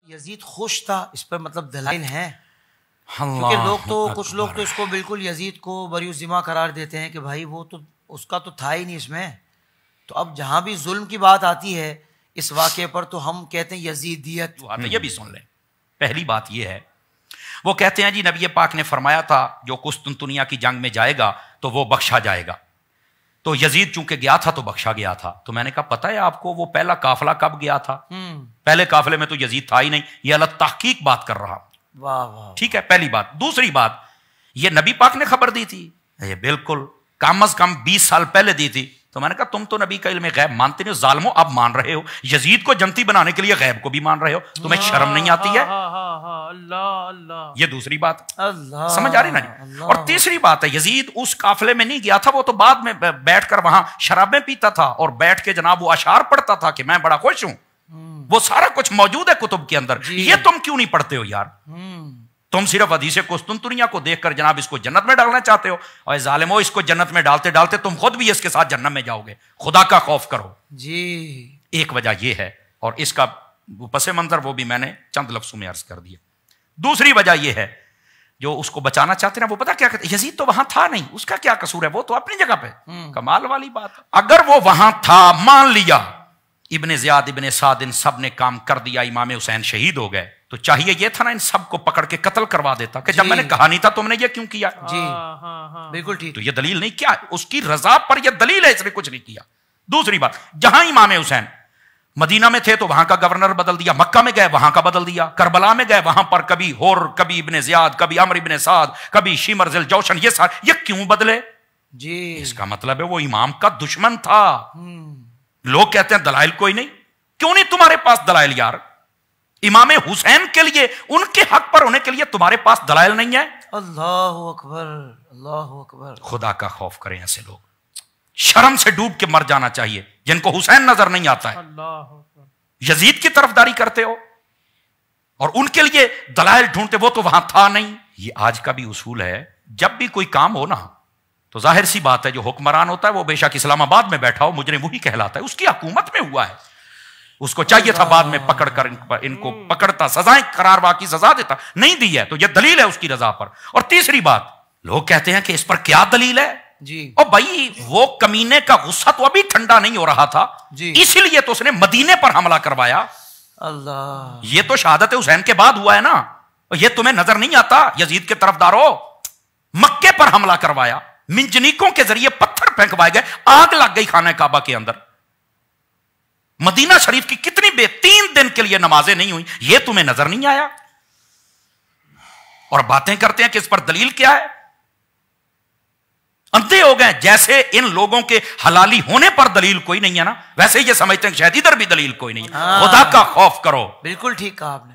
یزید خوش تھا اس پر مطلب دلائل ہیں، کیونکہ کچھ لوگ تو اس کو بالکل یزید کو بری الذمہ قرار دیتے ہیں کہ بھائی وہ تو اس کا تو تھا ہی نہیں اس میں. تو اب جہاں بھی ظلم کی بات آتی ہے اس واقعے پر تو ہم کہتے ہیں یزیدیت. یہ بھی سن لیں. پہلی بات یہ ہے، وہ کہتے ہیں جی نبی پاک نے فرمایا تھا جو قسطنطنیہ کی جنگ میں جائے گا تو وہ بخشا جائے گا. تو یزید چونکہ گیا تھا تو بخشا گیا تھا. تو میں نے کہا پتہ ہے آپ کو وہ پہلا قافلہ کب گیا تھا؟ پہلے قافلے میں تو یزید تھا ہی نہیں. یہ اللہ تحقیق بات کر رہا. واہ واہ. ٹھیک ہے، پہلی بات. دوسری بات، یہ نبی پاک نے خبر دی تھی؟ یہ بالکل کم از کم 20 سال پہلے دی تھی. تو میں نے کہا تم تو نبی کا علم غیب مانتے نہیں، ظالمو اب مان رہے ہو. یزید کو جنتی بنانے کے لیے غیب کو بھی مان رہے ہو. تمہیں شرم نہیں آتی ہے؟ یہ دوسری بات سمجھ آ رہی نا جی. اور تیسری بات ہے، یزید اس قافلے میں نہیں گیا تھا، وہ تو بعد میں بیٹھ کر وہاں شرابیں پیتا تھا اور بیٹھ کے جناب وہ اشعار پڑھتا تھا کہ میں بڑا خوش ہوں. وہ سارا کچھ موجود ہے کتب کے اندر. یہ تم کیوں نہیں پڑھتے ہو یار؟ تم صرف حدیث قسطنطنیہ کو دیکھ کر جناب اس کو جنت میں ڈالنا چاہتے ہو. اور ظالمو، اس کو جنت میں ڈالتے ڈالتے تم خود بھی اس کے ساتھ جنت میں جاؤ گے. خدا کا خوف کرو. جی ایک وجہ یہ ہے، اور اس کا پس منظر وہ بھی میں نے چند لفظوں میں عرض کر دیا. دوسری وجہ یہ ہے، جو اس کو بچانا چاہتے ہیں وہ پتا کیا کہتے ہیں، یزید تو وہاں تھا نہیں، اس کا کیا قصور ہے، وہ تو اپنی جگہ پہ. کمال والی بات. اگر وہ وہاں تھا، مان لیا ابن زیاد ابن سعد ان سب نے کام کر دیا، امام حسین شہید ہو گئے، تو چاہیے یہ تھا نا ان سب کو پکڑ کے قتل کروا دیتا کہ جب میں نے کہا نہیں تھا تم نے یہ کیوں کیا. جی بالکل ٹھیک. تو یہ دلیل نہیں، کیا اس کی رضا پر یہ دلیل ہے، اس نے کچھ نہیں کیا. دوسری بات، جہاں امام حسین مدینہ میں تھے تو وہاں کا گورنر بدل دیا، مکہ میں گئے وہاں کا بدل دیا، کربلا میں گئے وہاں پر کبھی ہور، کبھی ابن زیاد، کبھی عمرو ابن سعد، کبھی شمر ذی الجوشن، یہ کیوں بدلے؟ جی اس کا مطلب ہے وہ امام کا دشمن تھا. لوگ کہتے ہیں دلائل کوئی نہیں. کیوں نہیں تمہارے پاس دلائل یار؟ امام حسین کے لیے، ان کے حق پر ہونے کے لیے تمہارے پاس دلائل نہیں ہے؟ اللہ اکبر، اللہ اکبر. خدا کا خوف کریں. ایسے لوگ شرم سے ڈوب کے مر جانا چاہیے جن کو حسین نظر نہیں آتا ہے. یزید کی طرفداری کرتے ہو اور ان کے لیے دلائل ڈھونڈتے، وہ تو وہاں تھا نہیں. یہ آج کا بھی اصول ہے، جب بھی کوئی کام ہو نا تو ظاہر سی بات ہے جو حکمران ہوتا ہے وہ بے شک اسلام آباد میں بیٹھا ہو، مجرم وہی کہلاتا ہے. اس کی حکومت میں ہوا ہے، اس کو چاہیے تھا بعد میں پکڑ کر ان کو پکڑتا، سزائیں قرار واقعی سزا دیتا، نہیں دی ہے. تو یہ دلیل ہے اس کی رضا پر. اور تیسری بات، لوگ کہتے ہیں کہ اس پر کیا دلیل ہے؟ جی اور بھائی وہ کمینے کا غصہ تو ابھی ٹھنڈا نہیں ہو رہا تھا، اسی لیے تو اس نے مدینے پر حملہ کروایا. اللہ، یہ تو شہادت حسین کے بعد ہوا ہے نا. یہ تمہیں نظر نہیں آتا؟ یزید کے طرفداروں، مکے پر حملہ کروایا، منجنیکوں کے ذریعے پتھر پھینکوائے گئے، آگ لگ گئی خانہ کعبہ کے اندر. مدینہ شریف کی کتنی 3 دن کے لیے نمازیں نہیں ہوئی، یہ تمہیں نظر نہیں آیا؟ اور باتیں کرتے ہیں کہ اس پر دلیل کیا ہے. اندھے ہو گئے. جیسے ان لوگوں کے حلالی ہونے پر دلیل کوئی نہیں ہے نا، ویسے یہ سمجھتے ہیں کہ شاید ادھر بھی دلیل کوئی نہیں. خدا کا خوف کرو. بالکل ٹھیک کہا آپ نے.